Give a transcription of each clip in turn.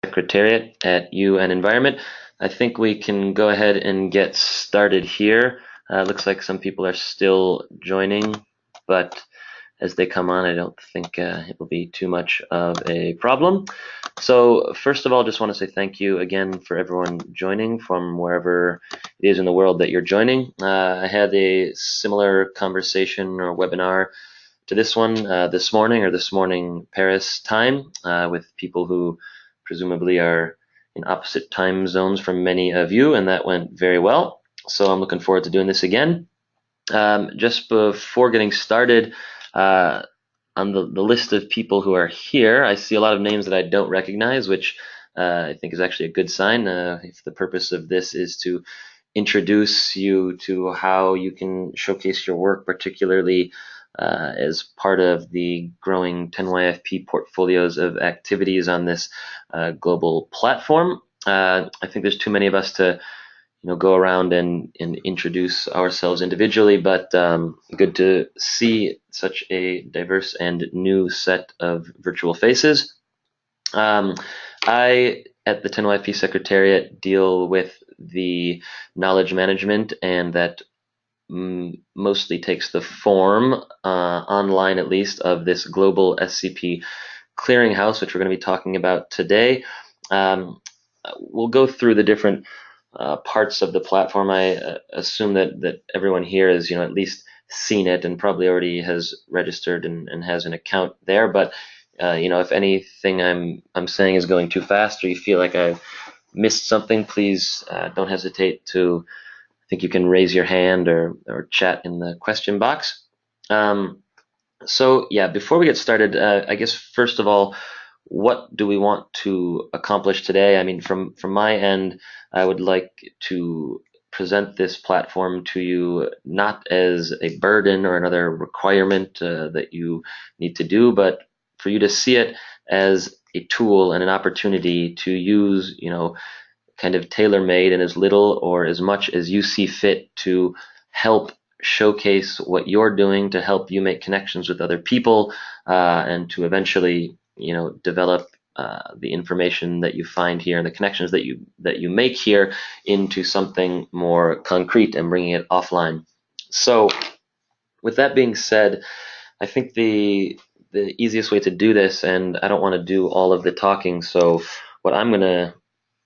Secretariat at UN Environment. I think we can go ahead and get started here. Looks like some people are still joining, but as they come on, I don't think it will be too much of a problem. So first of all, just want to say thank you again for everyone joining from wherever it is in the world that you're joining. I had a similar conversation or webinar to this one this morning Paris time with people who presumably are in opposite time zones from many of you, and that went very well. So I'm looking forward to doing this again. Just before getting started, on the list of people who are here, I see a lot of names that I don't recognize, which I think is actually a good sign. If the purpose of this is to introduce you to how you can showcase your work, particularly as part of the growing 10YFP portfolios of activities on this global platform. I think there's too many of us to go around and introduce ourselves individually, but good to see such a diverse and new set of virtual faces. I, at the 10YFP Secretariat, deal with the knowledge management, and that mostly takes the form, online at least, of this Global SCP Clearinghouse, which we're going to be talking about today. We'll go through the different parts of the platform. I assume that everyone here has at least seen it and probably already has registered and has an account there. But if anything I'm saying is going too fast, or you feel like I've missed something, please don't hesitate to. I think you can raise your hand or chat in the question box. So yeah, before we get started, I guess first of all, what do we want to accomplish today? I mean, from my end, I would like to present this platform to you not as a burden or another requirement that you need to do, but for you to see it as a tool and an opportunity to use, kind of tailor-made and as little or as much as you see fit to help showcase what you're doing, to help you make connections with other people, and to eventually develop the information that you find here and the connections that you make here into something more concrete and bringing it offline. So with that being said, I think the easiest way to do this, and I don't want to do all of the talking, so what I'm going to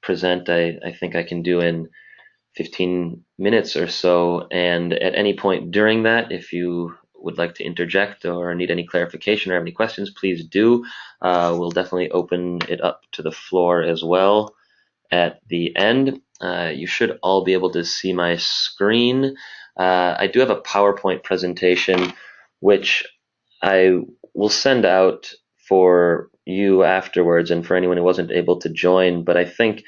present, I think I can do in 15 minutes or so, and at any point during that, if you would like to interject or need any clarification or have any questions, please do. We'll definitely open it up to the floor as well at the end. You should all be able to see my screen. I do have a PowerPoint presentation, which I will send out for you afterwards and for anyone who wasn't able to join, but I think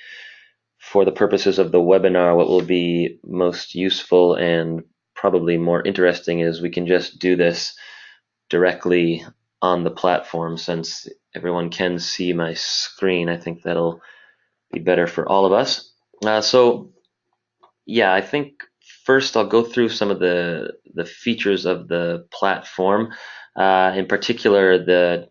for the purposes of the webinar, what will be most useful and probably more interesting is we can just do this directly on the platform, since everyone can see my screen. I think that'll be better for all of us. So yeah, I think first I'll go through some of the features of the platform, in particular the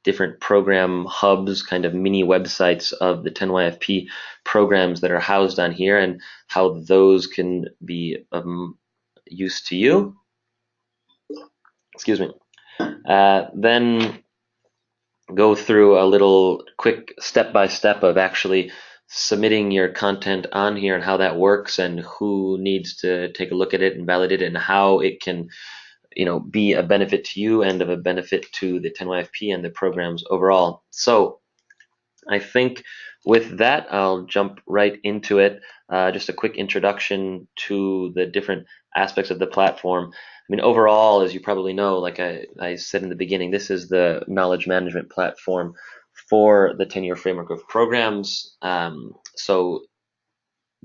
different program hubs, kind of mini websites of the 10YFP programs that are housed on here, and how those can be of use to you. Excuse me. Then go through a little quick step-by-step of actually submitting your content on here and how that works and who needs to take a look at it and validate it and how it can be a benefit to you and of a benefit to the 10YFP and the programs overall. So I think with that, I'll jump right into it. Just a quick introduction to the different aspects of the platform. I mean, overall, as you probably know, like I said in the beginning, this is the knowledge management platform for the 10-year framework of programs. So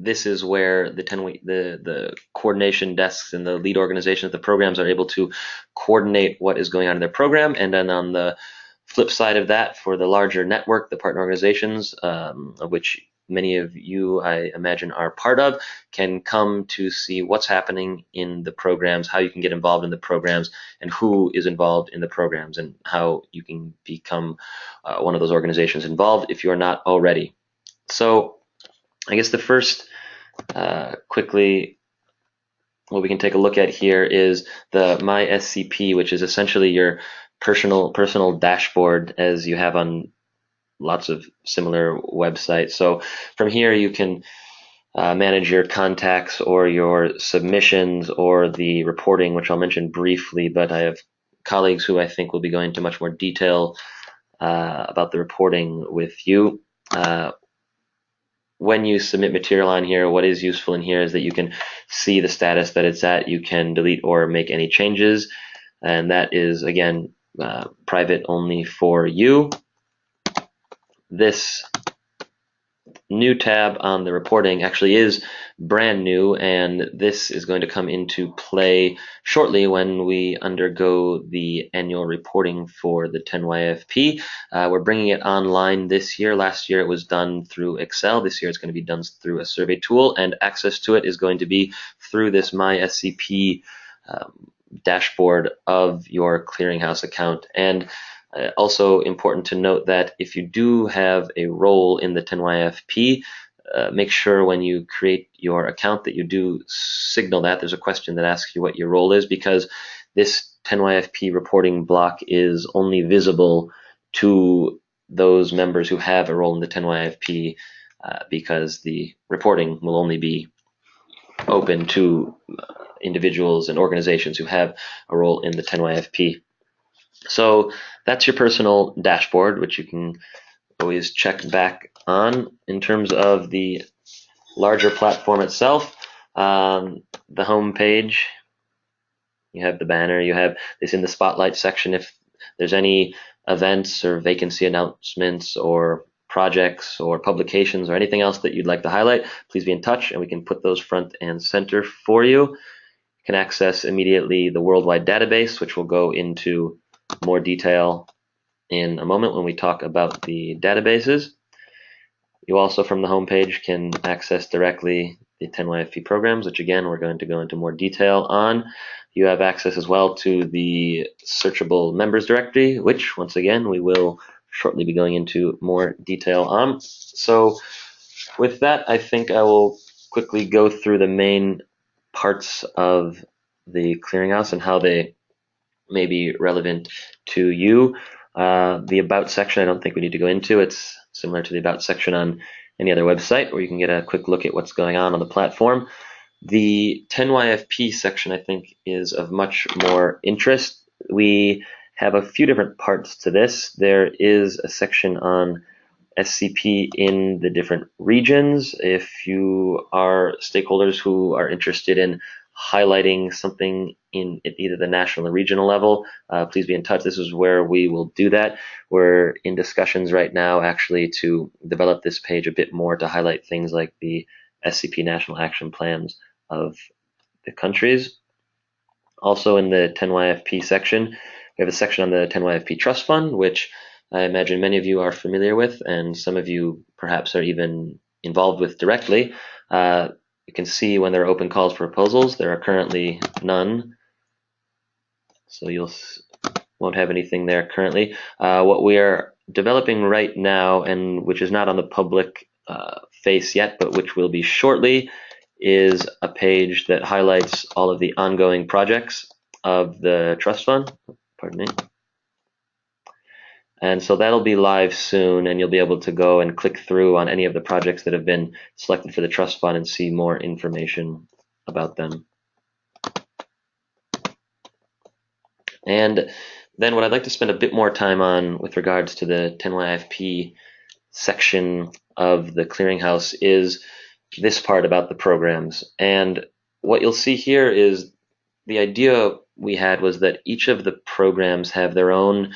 this is where the coordination desks and the lead organizations of the programs are able to coordinate what is going on in their program. And then on the flip side of that, for the larger network, the partner organizations, of which many of you, I imagine, are part of, can come to see what's happening in the programs, how you can get involved in the programs, and who is involved in the programs, and how you can become one of those organizations involved if you're not already. So I guess the first quickly what we can take a look at here is the MySCP, which is essentially your personal dashboard as you have on lots of similar websites. So from here you can manage your contacts or your submissions or the reporting, which I'll mention briefly, but I have colleagues who I think will be going into much more detail about the reporting with you. When you submit material on here, what is useful in here is that you can see the status that it's at. You can delete or make any changes, and that is, again, private only for you. This new tab on the reporting actually is brand new, and this is going to come into play shortly when we undergo the annual reporting for the 10YFP. We're bringing it online this year. Last year it was done through Excel. This year it's going to be done through a survey tool, and access to it is going to be through this MySCP dashboard of your clearinghouse account. And also important to note that if you do have a role in the 10YFP, make sure when you create your account that you do signal that. There's a question that asks you what your role is, because this 10YFP reporting block is only visible to those members who have a role in the 10YFP, because the reporting will only be open to individuals and organizations who have a role in the 10YFP. So that's your personal dashboard, which you can always check back on. In terms of the larger platform itself, the home page, you have the banner, you have this in the spotlight section. If there's any events or vacancy announcements or projects or publications or anything else that you'd like to highlight, please be in touch and we can put those front and center for you. You can access immediately the worldwide database, which will go into more detail in a moment when we talk about the databases. You also, from the homepage, can access directly the 10YFP programs, which again we're going to go into more detail on. You have access as well to the searchable members directory, which once again we will shortly be going into more detail on. So with that, I think I will quickly go through the main parts of the clearinghouse and how they may be relevant to you. The About section I don't think we need to go into. It's similar to the About section on any other website where you can get a quick look at what's going on the platform. The 10YFP section I think is of much more interest. We have a few different parts to this. There is a section on SCP in the different regions. If you are stakeholders who are interested in highlighting something in at either the national or regional level, please be in touch. This is where we will do that. We're in discussions right now actually to develop this page a bit more to highlight things like the SCP national action plans of the countries. Also in the 10YFP section, we have a section on the 10YFP Trust Fund, which I imagine many of you are familiar with, and some of you perhaps are even involved with directly. You can see when there are open calls for proposals. There are currently none, so you'll won't have anything there currently. What we are developing right now, and which is not on the public face yet, but which will be shortly, is a page that highlights all of the ongoing projects of the trust fund. Pardon me. And so that'll be live soon, and you'll be able to go and click through on any of the projects that have been selected for the trust fund and see more information about them. And then what I'd like to spend a bit more time on with regards to the 10YFP section of the clearinghouse is this part about the programs. And what you'll see here is the idea we had was that each of the programs have their own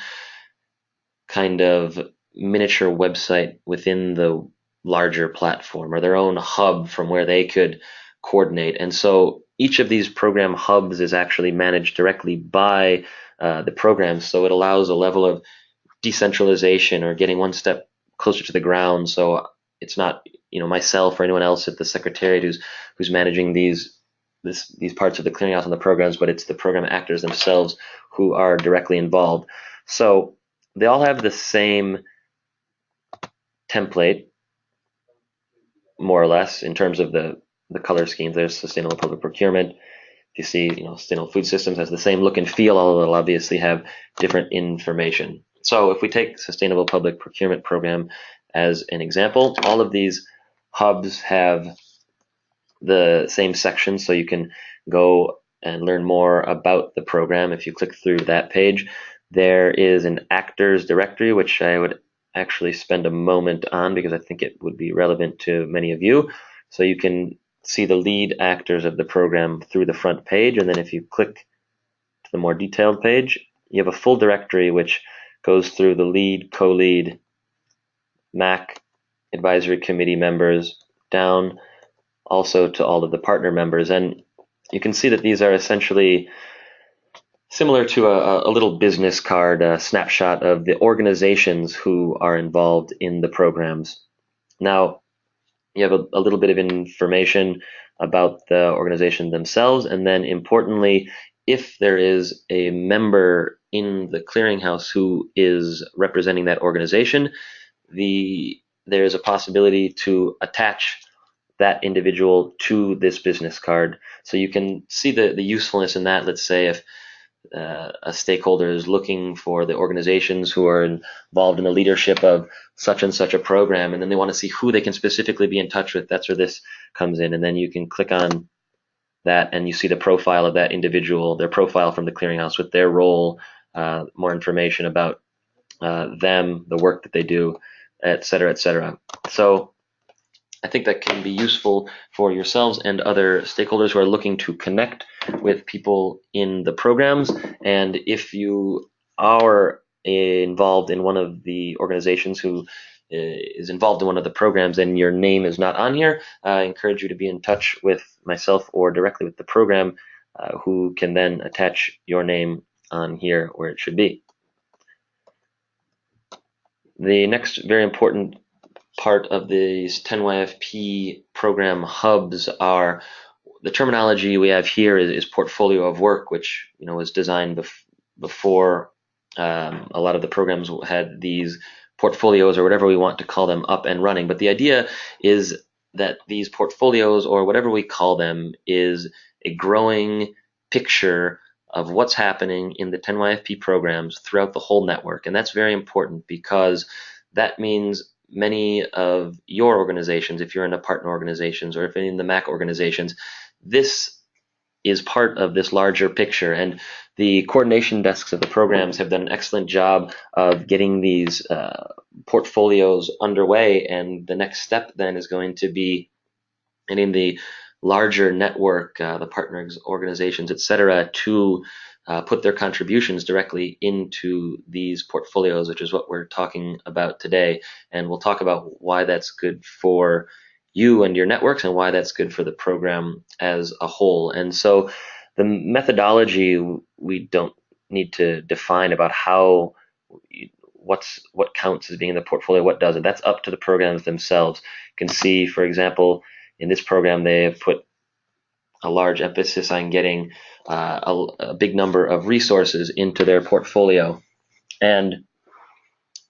kind of miniature website within the larger platform, or their own hub from where they could coordinate. And so each of these program hubs is actually managed directly by the programs, so it allows a level of decentralization or getting one step closer to the ground. So it's not myself or anyone else at the Secretariat who's managing these parts of the clearinghouse and the programs, but it's the program actors themselves who are directly involved. So they all have the same template, more or less, in terms of the color schemes. There's sustainable public procurement. You see, sustainable food systems has the same look and feel, although it'll obviously have different information. So if we take sustainable public procurement program as an example, all of these hubs have the same section, so you can go and learn more about the program. If you click through that page, there is an actors directory, which I would actually spend a moment on because I think it would be relevant to many of you. So you can see the lead actors of the program through the front page, and then if you click to the more detailed page, you have a full directory which goes through the lead, co-lead, MAC, advisory committee members, down also to all of the partner members. And you can see that these are essentially similar to a little business card, a snapshot of the organizations who are involved in the programs. Now, you have a little bit of information about the organization themselves, and then importantly, if there is a member in the clearinghouse who is representing that organization, there is a possibility to attach that individual to this business card. So you can see the usefulness in that. Let's say if a stakeholder is looking for the organizations who are involved in the leadership of such and such a program, and then they want to see who they can specifically be in touch with, that's where this comes in. And then you can click on that and you see the profile of that individual, their profile from the clearinghouse with their role, more information about them, the work that they do, et cetera, et cetera. So I think that can be useful for yourselves and other stakeholders who are looking to connect with people in the programs. And if you are involved in one of the organizations who is involved in one of the programs and your name is not on here, I encourage you to be in touch with myself or directly with the program, who can then attach your name on here where it should be. The next very important part of these 10YFP program hubs are, the terminology we have here is portfolio of work, which was designed before a lot of the programs had these portfolios, or whatever we want to call them, up and running. But the idea is that these portfolios, or whatever we call them, is a growing picture of what's happening in the 10YFP programs throughout the whole network. And that's very important because that means many of your organizations, if you're in the partner organizations or if you're in the MAC organizations, this is part of this larger picture. And the coordination desks of the programs have done an excellent job of getting these portfolios underway. And the next step then is going to be getting the larger network, the partner organizations, et cetera, to put their contributions directly into these portfolios, which is what we're talking about today. And we'll talk about why that's good for you and your networks and why that's good for the program as a whole. And so the methodology, we don't need to define about what counts as being in the portfolio, what doesn't. That's up to the programs themselves. You can see, for example, in this program, they have put a large emphasis on getting a big number of resources into their portfolio, and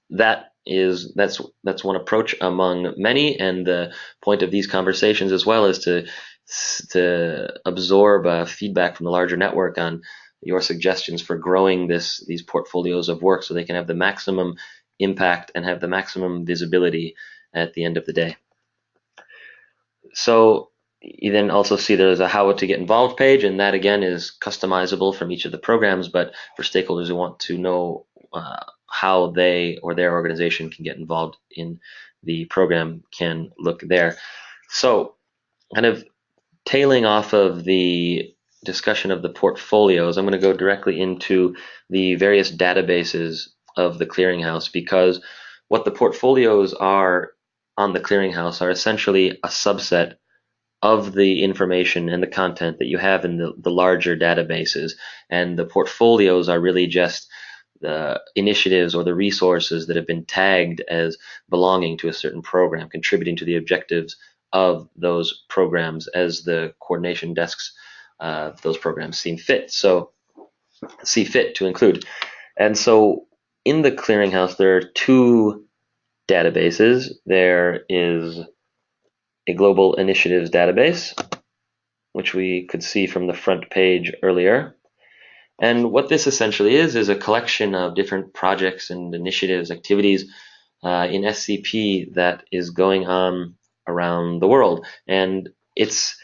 that's one approach among many. And the point of these conversations as well is to absorb feedback from the larger network on your suggestions for growing these portfolios of work, so they can have the maximum impact and have the maximum visibility at the end of the day. So you then also see there's a how to get involved page, and that again is customizable from each of the programs, but for stakeholders who want to know how they or their organization can get involved in the program can look there. So kind of tailing off of the discussion of the portfolios, I'm going to go directly into the various databases of the clearinghouse, because what the portfolios are on the clearinghouse are essentially a subset of the information and the content that you have in the larger databases. And the portfolios are really just the initiatives or the resources that have been tagged as belonging to a certain program, contributing to the objectives of those programs as the coordination desks of those programs see fit to include. And so in the clearinghouse, there are two databases. There is a global initiatives database, which we could see from the front page earlier. And what this essentially is a collection of different projects and initiatives, activities in SCP that is going on around the world. And it's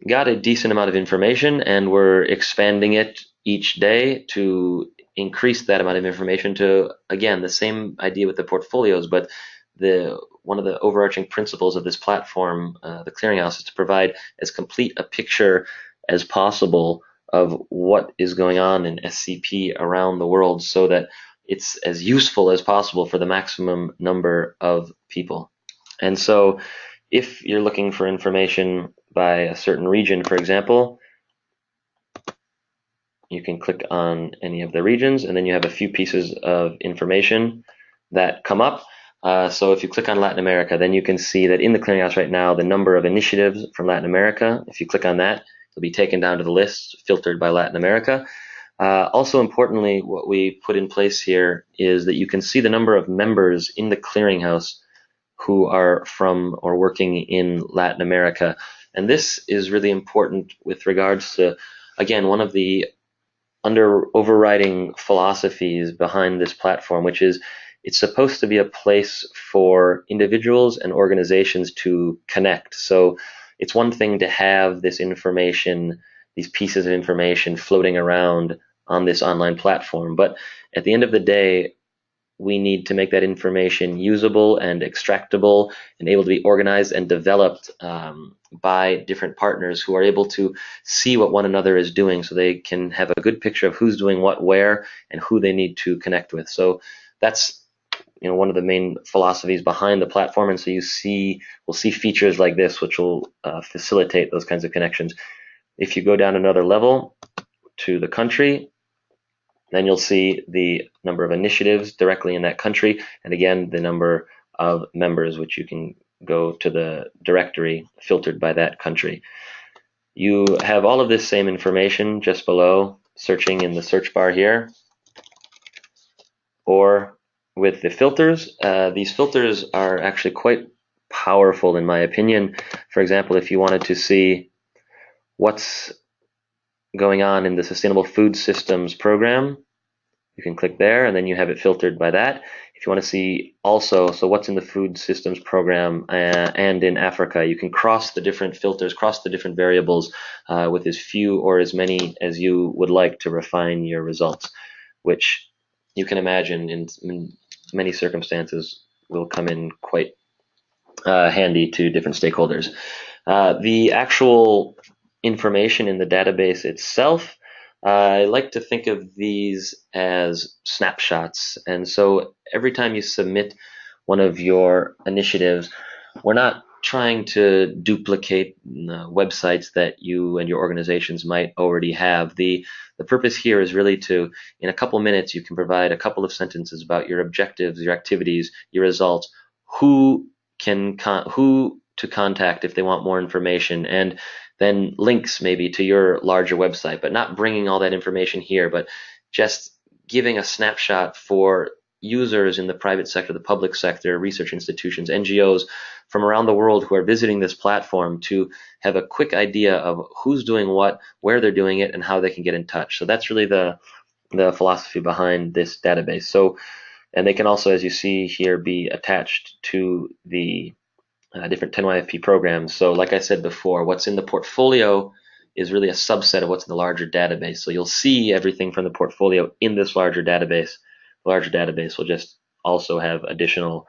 got a decent amount of information, and we're expanding it each day to increase that amount of information to, again, the same idea with the portfolios, but one of the overarching principles of this platform, the clearinghouse, is to provide as complete a picture as possible of what is going on in SCP around the world, so that it's as useful as possible for the maximum number of people. And so if you're looking for information by a certain region, for example, you can click on any of the regions, and then you have a few pieces of information that come up. So if you click on Latin America, then you can see that in the clearinghouse right now, the number of initiatives from Latin America, if you click on that, you'll be taken down to the list filtered by Latin America. Also importantly, what we put in place here is that you can see the number of members in the clearinghouse who are from or working in Latin America. And this is really important with regards to, again, one of the overriding philosophies behind this platform, which is it's supposed to be a place for individuals and organizations to connect. So it's one thing to have this information, these pieces of information floating around on this online platform, but at the end of the day, we need to make that information usable and extractable and able to be organized and developed by different partners who are able to see what one another is doing, so they can have a good picture of who's doing what where and who they need to connect with. So that's one of the main philosophies behind the platform. And so we'll see features like this which will facilitate those kinds of connections. If you go down another level to the country, then you'll see the number of initiatives directly in that country, and again, the number of members, which you can go to the directory filtered by that country. You have all of this same information just below, searching in the search bar here, or with the filters. These filters are actually quite powerful in my opinion. For example, if you wanted to see what's going on in the Sustainable Food Systems program, you can click there, and then you have it filtered by that. If you want to see also, so what's in the food systems program and in Africa, you can cross the different filters, cross the different variables with as few or as many as you would like to refine your results, which you can imagine in many circumstances will come in quite handy to different stakeholders. The actual information in the database itself, I like to think of these as snapshots. And so every time you submit one of your initiatives, we're not trying to duplicate websites that you and your organizations might already have. The purpose here is really to, in a couple minutes, you can provide a couple of sentences about your objectives, your activities, your results, who to contact if they want more information, and then links maybe to your larger website, but not bringing all that information here, but just giving a snapshot for users in the private sector, the public sector, research institutions, NGOs from around the world who are visiting this platform to have a quick idea of who's doing what, where they're doing it, and how they can get in touch. So that's really the philosophy behind this database. So, and they can also, as you see here, be attached to the different 10YFP programs. So like I said before, what's in the portfolio is really a subset of what's in the larger database. So you'll see everything from the portfolio in this larger database. The larger database will just also have additional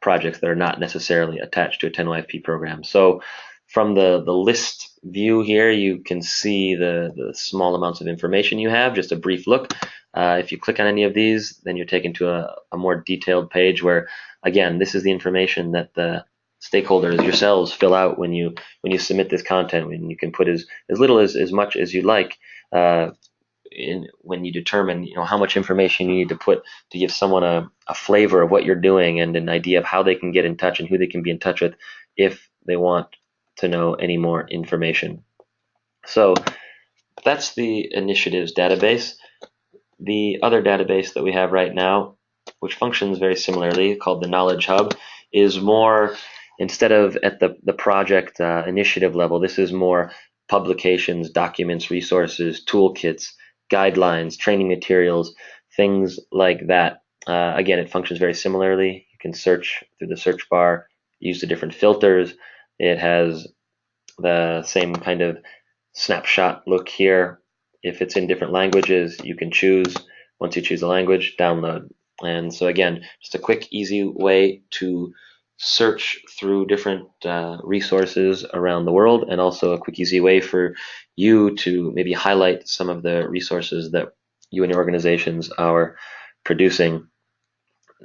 projects that are not necessarily attached to a 10YFP program. So from the list view here, you can see the small amounts of information you have, just a brief look. If you click on any of these, then you're taken to a more detailed page where, again, this is the information that the stakeholders yourselves fill out when you submit this content, when you can put as little as much as you like when you determine how much information you need to put to give someone a flavor of what you're doing and an idea of how they can get in touch and who they can be in touch with if they want to know any more information. So that's the initiatives database. The other database that we have right now, which functions very similarly, called the Knowledge Hub, is more, instead of at the project initiative level, this is more publications, documents, resources, toolkits, guidelines, training materials, things like that. Again, it functions very similarly. You can search through the search bar, use the different filters. It has the same kind of snapshot look here. If it's in different languages, you can choose. Once you choose the language, download. And so again, just a quick, easy way to search through different resources around the world, and also a quick, easy way for you to maybe highlight some of the resources that you and your organizations are producing.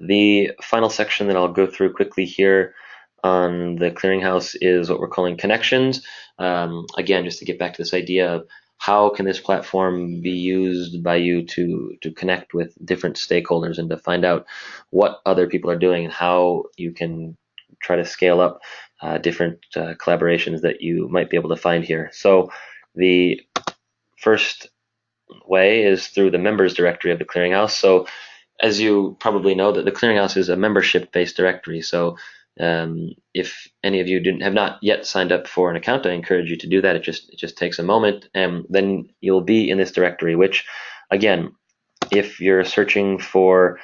The final section that I'll go through quickly here on the clearinghouse is what we're calling connections. Again, just to get back to this idea of how can this platform be used by you to connect with different stakeholders and to find out what other people are doing and how you can try to scale up different collaborations that you might be able to find here. So the first way is through the members directory of the clearinghouse. So as you probably know, that the clearinghouse is a membership-based directory. So if any of you have not yet signed up for an account, I encourage you to do that. It just takes a moment, and then you'll be in this directory, which, again, if you're searching for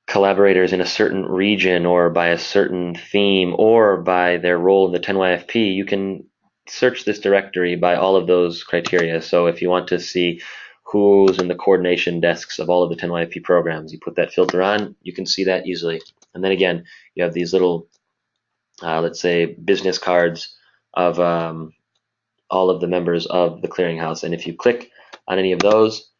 collaborators in a certain region or by a certain theme or by their role in the 10YFP, you can search this directory by all of those criteria. So if you want to see who's in the coordination desks of all of the 10YFP programs, you put that filter on, you can see that easily. And then again, you have these little, let's say, business cards of all of the members of the clearinghouse. And if you click on any of those,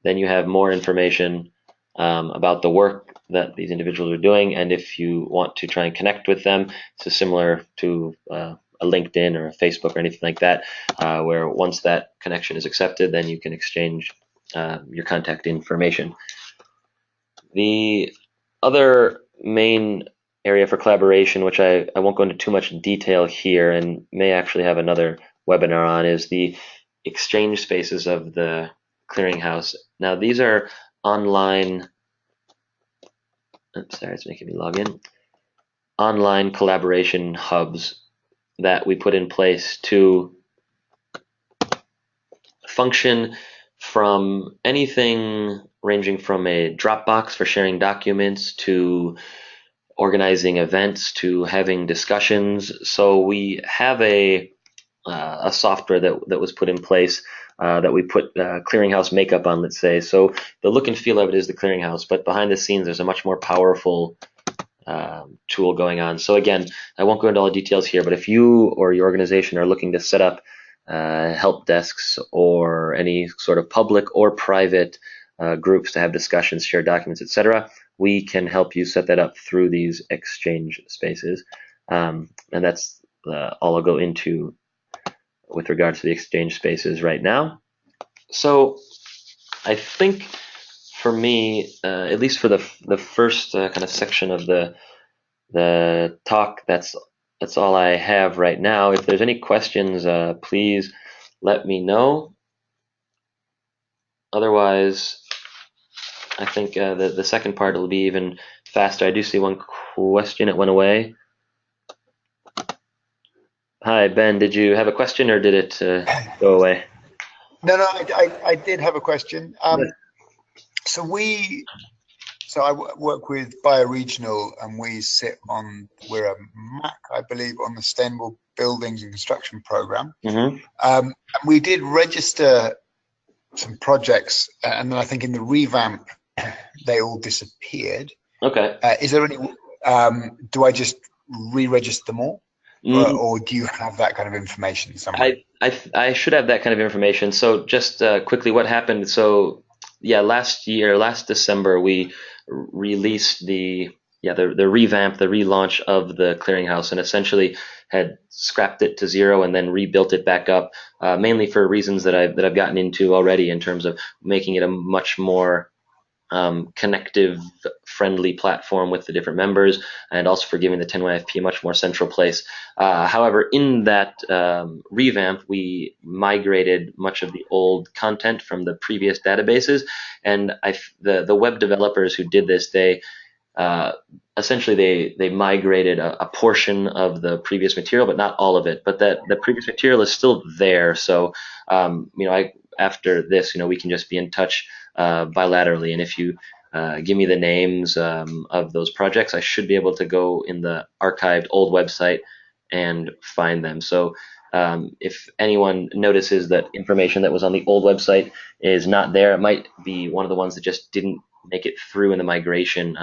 then you have more information about the work that these individuals are doing. And if you want to try and connect with them, so similar to a LinkedIn or a Facebook or anything like that, where once that connection is accepted, then you can exchange your contact information. The other main area for collaboration, which I won't go into too much detail here and may actually have another webinar on, is the exchange spaces of the clearinghouse. Now these are online, oops, sorry, it's making me log in, online collaboration hubs that we put in place to function from anything ranging from a Dropbox for sharing documents to organizing events to having discussions. So we have a software that was put in place that we put clearinghouse makeup on, let's say. So the look and feel of it is the clearinghouse, but behind the scenes there's a much more powerful tool going on. So again, I won't go into all the details here, but if you or your organization are looking to set up help desks or any sort of public or private groups to have discussions, share documents, etc., we can help you set that up through these exchange spaces. And that's all I'll go into with regards to the exchange spaces right now. So I think for me, at least for the first kind of section of the talk, that's all I have right now. If there's any questions, please let me know. Otherwise, I think the second part will be even faster. I do see one question. It went away. Hi, Ben. Did you have a question, or did it go away? No, I did have a question. So I work with Bioregional, and we're a MAC, I believe, on the Sustainable Buildings and Construction Program. Mm-hmm. And we did register some projects, and then I think in the revamp, they all disappeared. Okay. Is there any, do I just re-register them all? Or do you have that kind of information somewhere? I should have that kind of information. So just quickly, what happened? So yeah, last December, we released the the revamp, the relaunch of the clearinghouse, and essentially had scrapped it to zero and then rebuilt it back up, mainly for reasons that I've gotten into already in terms of making it a much more connective, friendly platform with the different members, and also for giving the 10YFP a much more central place. However, in that revamp, we migrated much of the old content from the previous databases, and the web developers who did this, they essentially they migrated a portion of the previous material, but not all of it. But that the previous material is still there. So after this, we can just be in touch bilaterally. And if you give me the names of those projects, I should be able to go in the archived old website and find them. So if anyone notices that information that was on the old website is not there, it might be one of the ones that just didn't make it through in the migration.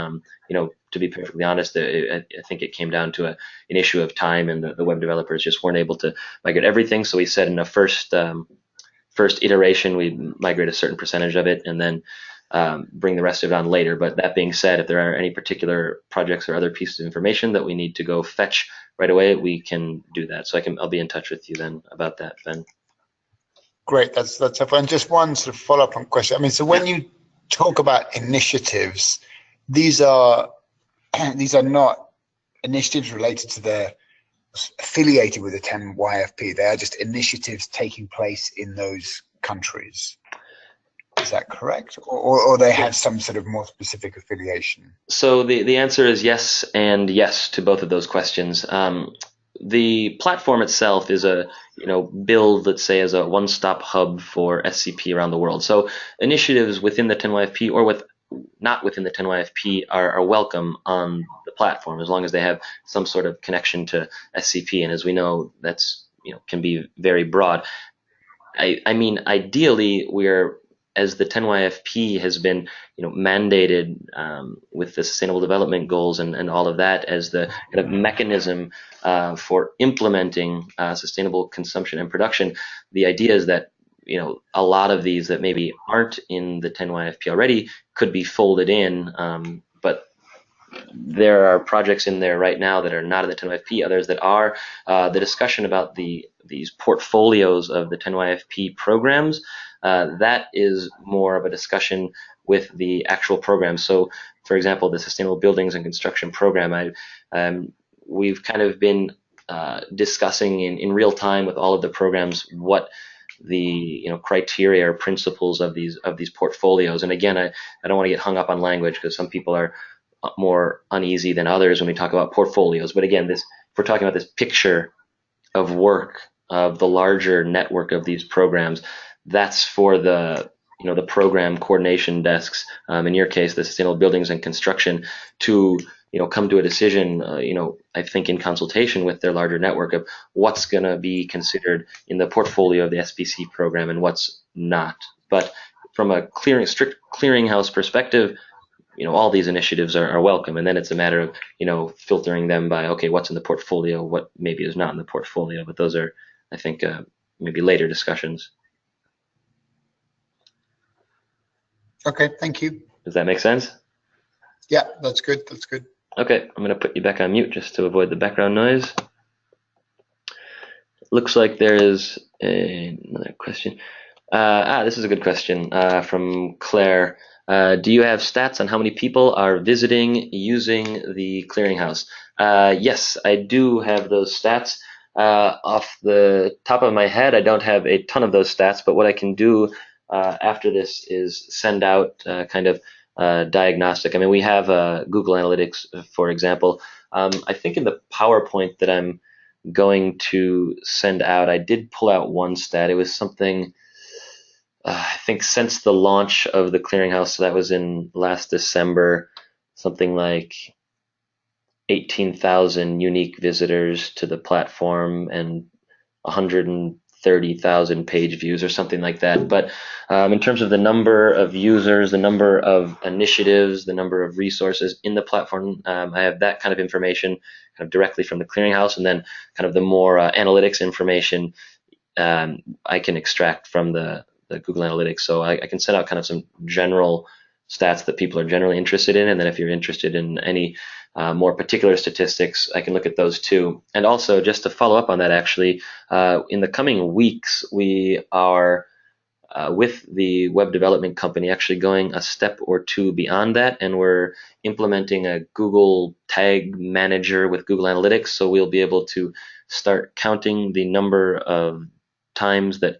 To be perfectly honest, I think it came down to an issue of time, and the web developers just weren't able to migrate everything. So we said in the first iteration, we migrate a certain percentage of it, and then bring the rest of it on later. But that being said, if there are any particular projects or other pieces of information that we need to go fetch right away, we can do that. So I'll be in touch with you then about that, Ben. Great, that's helpful. And just one sort of follow-up on question. I mean, so when you talk about initiatives, these are not initiatives related to the affiliated with the 10YFP. They are just initiatives taking place in those countries. Is that correct? Or they have some sort of more specific affiliation? So the answer is yes and yes to both of those questions. The platform itself is billed, let's say, as a one-stop hub for SCP around the world. So initiatives within the 10YFP or not within the 10YFP are welcome on the platform, as long as they have some sort of connection to SCP. And as we know, that's can be very broad. I mean, ideally, as the 10YFP has been mandated with the Sustainable Development Goals and all of that as the kind of mechanism for implementing sustainable consumption and production. The idea is that a lot of these that maybe aren't in the 10YFP already could be folded in, but there are projects in there right now that are not in the 10YFP, others that are. The discussion about these portfolios of the 10YFP programs, that is more of a discussion with the actual program. So, for example, the Sustainable Buildings and Construction Program, we've kind of been discussing in real time with all of the programs what the criteria or principles of these portfolios. And again, I don't want to get hung up on language, because some people are more uneasy than others when we talk about portfolios. But again, if we're talking about this picture of work of the larger network of these programs, that's for the program coordination desks, in your case the Sustainable Buildings and Construction, to come to a decision, I think in consultation with their larger network, of what's going to be considered in the portfolio of the SPC program and what's not. But from a strict clearinghouse perspective, all these initiatives are welcome, and then it's a matter of filtering them by, okay, what's in the portfolio, what maybe is not in the portfolio. But those are, I think, maybe later discussions. Okay, thank you. Does that make sense? Yeah, that's good. That's good. Okay, I'm going to put you back on mute just to avoid the background noise. Looks like there is another question. This is a good question from Claire. Do you have stats on how many people are visiting using the clearinghouse? Yes, I do have those stats. Off the top of my head, I don't have a ton of those stats, but what I can do after this is send out kind of diagnostic. I mean, we have Google Analytics, for example. I think in the PowerPoint that I'm going to send out, I did pull out one stat. It was something, I think since the launch of the clearinghouse, so that was in last December, something like 18,000 unique visitors to the platform and 130,000 page views or something like that. But in terms of the number of users, the number of initiatives, the number of resources in the platform, I have that kind of information kind of directly from the clearinghouse, and then kind of the more analytics information I can extract from the Google Analytics. So I can send out kind of some general stats that people are generally interested in, and then if you're interested in any more particular statistics, I can look at those too. And also, just to follow up on that, actually, in the coming weeks, we are with the web development company actually going a step or two beyond that, and we're implementing a Google Tag Manager with Google Analytics, so we'll be able to start counting the number of times that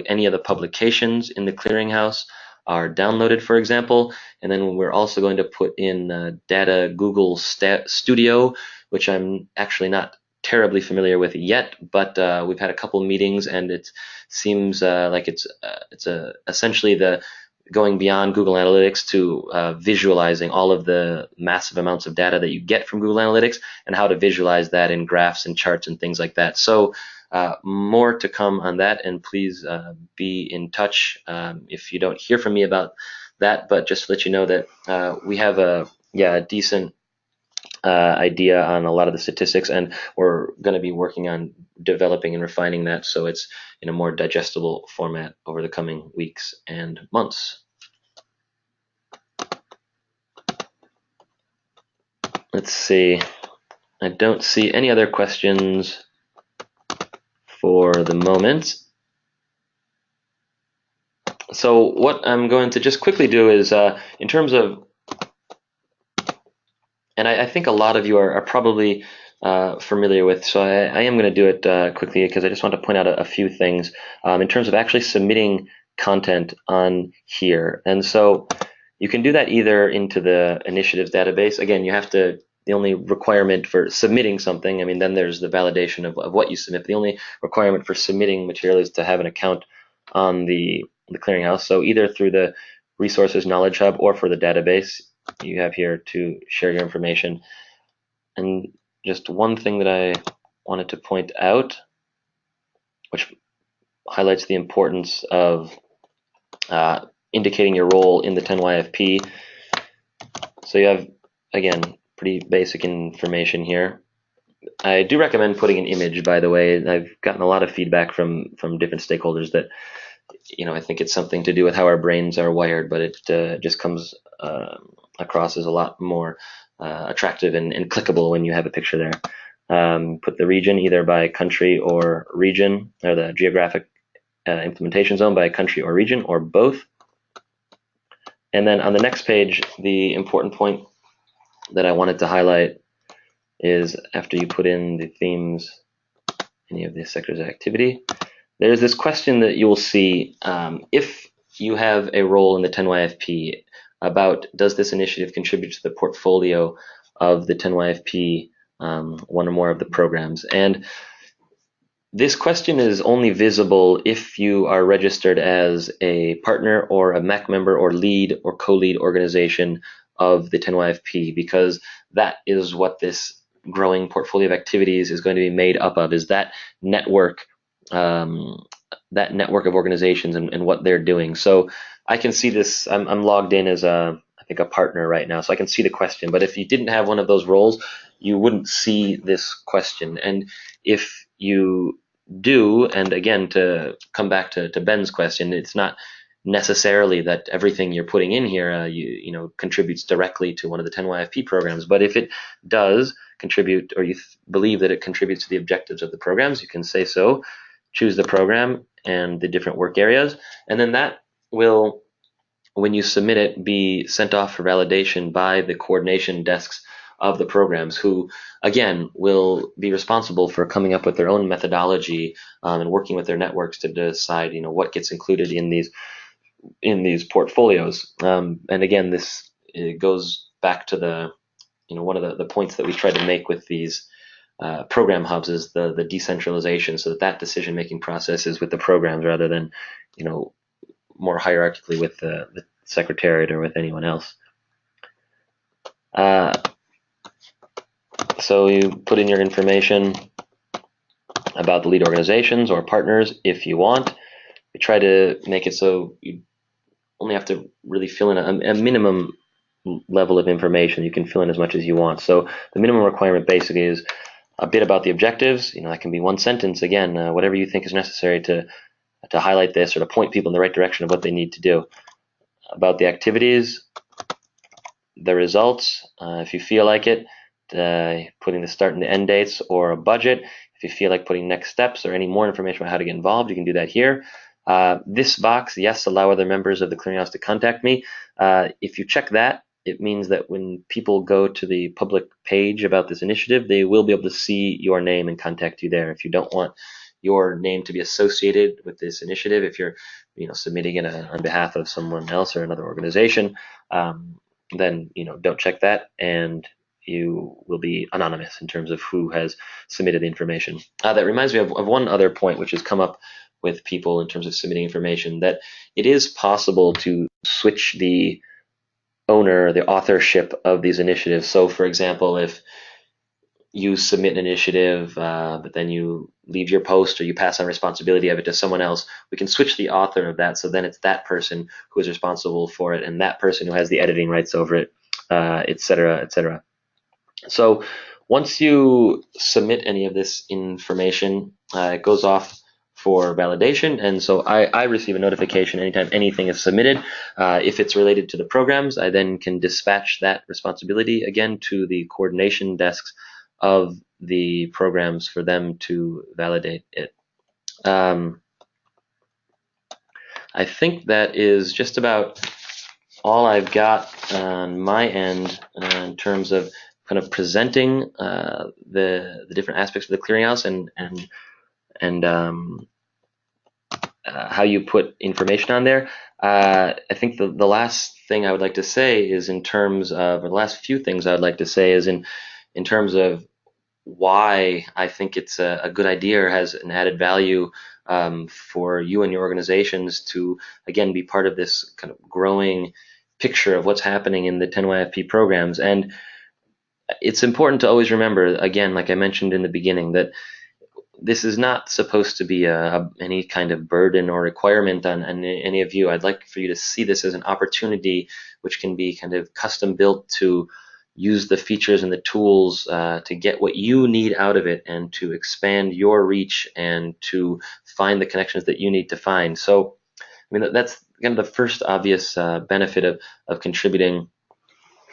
any of the publications in the clearinghouse are downloaded, for example. And then we're also going to put in data Google Studio, which I'm actually not terribly familiar with yet, but we've had a couple meetings, and it seems like it's essentially the going beyond Google Analytics to visualizing all of the massive amounts of data that you get from Google Analytics, and how to visualize that in graphs and charts and things like that. So more to come on that, and please be in touch if you don't hear from me about that. But just to let you know that we have a decent idea on a lot of the statistics, and we're going to be working on developing and refining that so it's in a more digestible format over the coming weeks and months. Let's see. I don't see any other questions for the moment. So what I'm going to just quickly do is, in terms of, and I think a lot of you are probably familiar with, so I am going to do it quickly because I just want to point out a few things in terms of actually submitting content on here. And so you can do that either into the initiatives database. Again, you have to, the only requirement for submitting something, I mean, then there's the validation of what you submit. The only requirement for submitting material is to have an account on the clearinghouse. So either through the resources knowledge hub or for the database, you have here to share your information. And just one thing that I wanted to point out, which highlights the importance of indicating your role in the 10YFP. So you have, again, pretty basic information here. I do recommend putting an image, by the way. I've gotten a lot of feedback from different stakeholders that, I think it's something to do with how our brains are wired, but it just comes across as a lot more attractive and clickable when you have a picture there. Put the region either by country or region, or the geographic implementation zone by country or region, or both. And then on the next page, the important point that I wanted to highlight is after you put in the themes, any of the sectors of activity, there's this question that you will see if you have a role in the 10YFP about, does this initiative contribute to the portfolio of the 10YFP, one or more of the programs? And this question is only visible if you are registered as a partner or a MAC member or lead or co-lead organization of the 10YFP, because that is what this growing portfolio of activities is going to be made up of, is that network of organizations and what they're doing. So I can see this, I'm logged in as I think a partner right now, so I can see the question. But if you didn't have one of those roles, you wouldn't see this question. And if you do, and again, to come back to Ben's question, it's not necessarily that everything you're putting in here contributes directly to one of the 10YFP programs. But if it does contribute, or you believe that it contributes to the objectives of the programs, you can say so, choose the program and the different work areas, and then that will, when you submit it, be sent off for validation by the coordination desks of the programs, who again will be responsible for coming up with their own methodology and working with their networks to decide what gets included in these portfolios. And again, this goes back to the one of the points that we try to make with these program hubs is the decentralization, so that decision making process is with the programs rather than more hierarchically with the secretariat or with anyone else. So you put in your information about the lead organizations or partners if you want. We try to make it so you only have to really fill in a minimum level of information. You can fill in as much as you want. So the minimum requirement basically is a bit about the objectives. That can be one sentence, again, whatever you think is necessary to highlight this or to point people in the right direction of what they need to do. about the activities, the results, if you feel like it, putting the start and the end dates or a budget. If you feel like putting next steps or any more information about how to get involved, you can do that here. This box, yes, allow other members of the clearinghouse to contact me. If you check that, it means that when people go to the public page about this initiative, they will be able to see your name and contact you there. If you don't want your name to be associated with this initiative, if you're submitting it on behalf of someone else or another organization, then don't check that, and you will be anonymous in terms of who has submitted the information. That reminds me of one other point which has come up with people in terms of submitting information, that it is possible to switch the owner, the authorship of these initiatives. So for example, if you submit an initiative, but then you leave your post or you pass on responsibility of it to someone else, we can switch the author of that. So then it's that person who is responsible for it and that person who has the editing rights over it, et cetera, et cetera. So once you submit any of this information, it goes off for validation. And so I receive a notification anytime anything is submitted. If it's related to the programs, I then can dispatch that responsibility again to the coordination desks of the programs for them to validate it. I think that is just about all I've got on my end in terms of kind of presenting the different aspects of the clearinghouse and how you put information on there. I think the last thing I would like to say is in terms of, or the last few things I would like to say is in terms of why I think it's a good idea or has an added value for you and your organizations to, again, be part of this kind of growing picture of what's happening in the 10YFP programs. And it's important to always remember, again, like I mentioned in the beginning, that this is not supposed to be any kind of burden or requirement on any of you. I'd like for you to see this as an opportunity which can be kind of custom built to use the features and the tools to get what you need out of it and to expand your reach and to find the connections that you need to find. So, I mean, that's kind of the first obvious benefit of contributing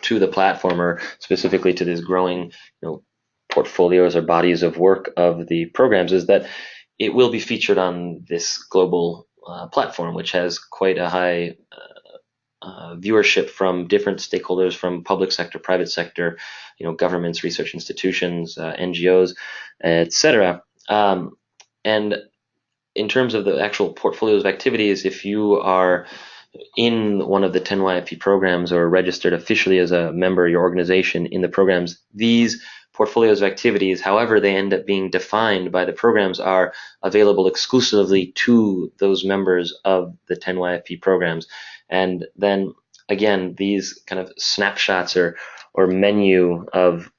to the platform, or specifically to this growing, portfolios or bodies of work of the programs, is that it will be featured on this global platform, which has quite a high viewership from different stakeholders, from public sector, private sector, governments, research institutions, NGOs, etc. And in terms of the actual portfolios of activities, if you are in one of the 10YFP programs or registered officially as a member of your organization in the programs, these portfolios of activities, however they end up being defined by the programs, are available exclusively to those members of the 10YFP programs. And then again, these kind of snapshots or menu of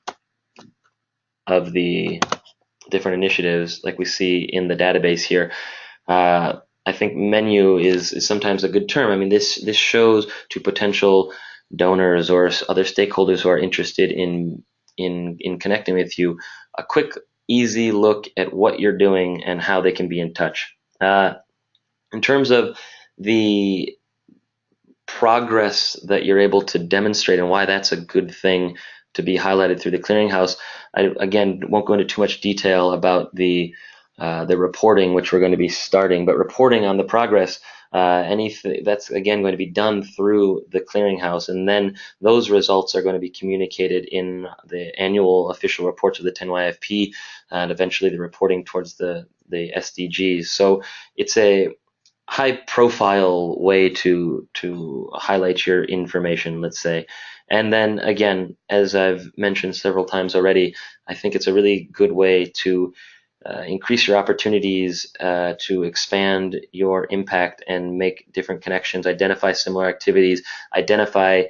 the different initiatives, like we see in the database here, I think menu is sometimes a good term. I mean, this shows to potential donors or other stakeholders who are interested in connecting with you a quick, easy look at what you're doing and how they can be in touch. In terms of the progress that you're able to demonstrate and why that's a good thing to be highlighted through the clearinghouse, I again won't go into too much detail about the reporting, which we're going to be starting, but reporting on the progress, anything that's again going to be done through the clearinghouse, and then those results are going to be communicated in the annual official reports of the 10YFP, and eventually the reporting towards the SDGs. So it's a high-profile way to highlight your information, let's say. And then again, as I've mentioned several times already, I think it's a really good way to increase your opportunities to expand your impact and make different connections, identify similar activities, identify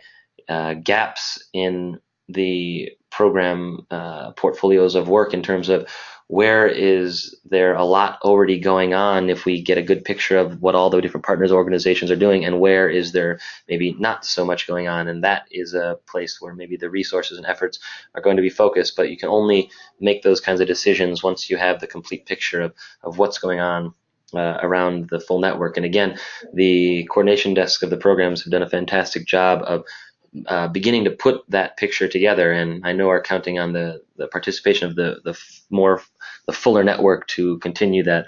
gaps in the program portfolios of work in terms of where is there a lot already going on if we get a good picture of what all the different partners organizations are doing, and where is there maybe not so much going on, and that is a place where maybe the resources and efforts are going to be focused. But you can only make those kinds of decisions once you have the complete picture of what's going on around the full network. And again, the coordination desk of the programs have done a fantastic job of beginning to put that picture together, and I know are counting on the participation of the fuller network to continue that.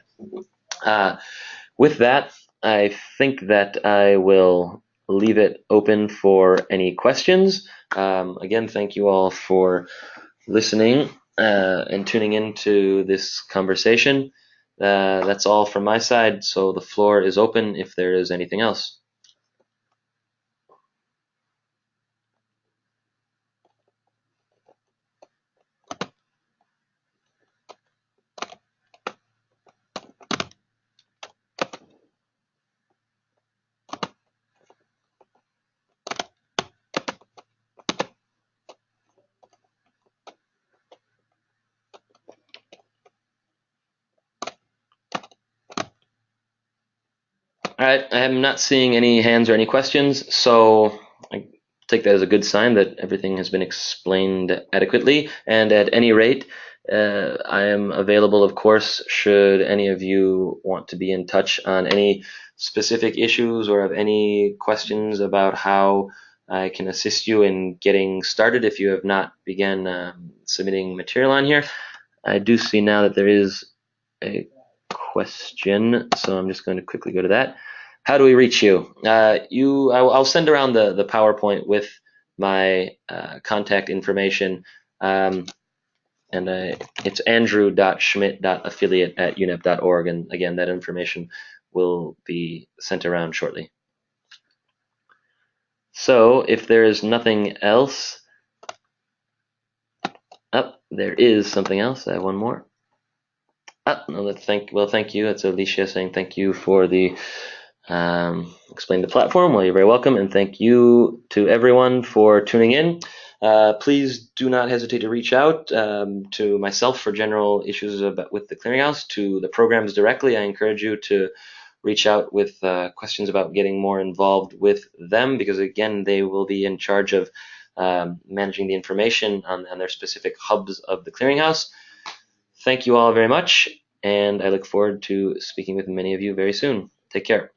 With that, I think that I will leave it open for any questions. Again, thank you all for listening and tuning into this conversation. That's all from my side, so the floor is open if there is anything else. All right, I am not seeing any hands or any questions, so I take that as a good sign that everything has been explained adequately. And at any rate, I am available, of course, should any of you want to be in touch on any specific issues or have any questions about how I can assist you in getting started if you have not begun submitting material on here. I do see now that there is a question, so I'm just going to quickly go to that. How do we reach you? I'll send around the PowerPoint with my contact information, and it's andrew.schmidt.affiliate@unep.org, and again, that information will be sent around shortly. So if there is nothing else, there is something else. I have one more. No, thank you. It's Alicia saying thank you for the explain the platform. Well, you're very welcome, and thank you to everyone for tuning in. Please do not hesitate to reach out to myself for general issues with the clearinghouse, to the programs directly. I encourage you to reach out with questions about getting more involved with them, because again, they will be in charge of managing the information on their specific hubs of the clearinghouse. Thank you all very much, and I look forward to speaking with many of you very soon. Take care.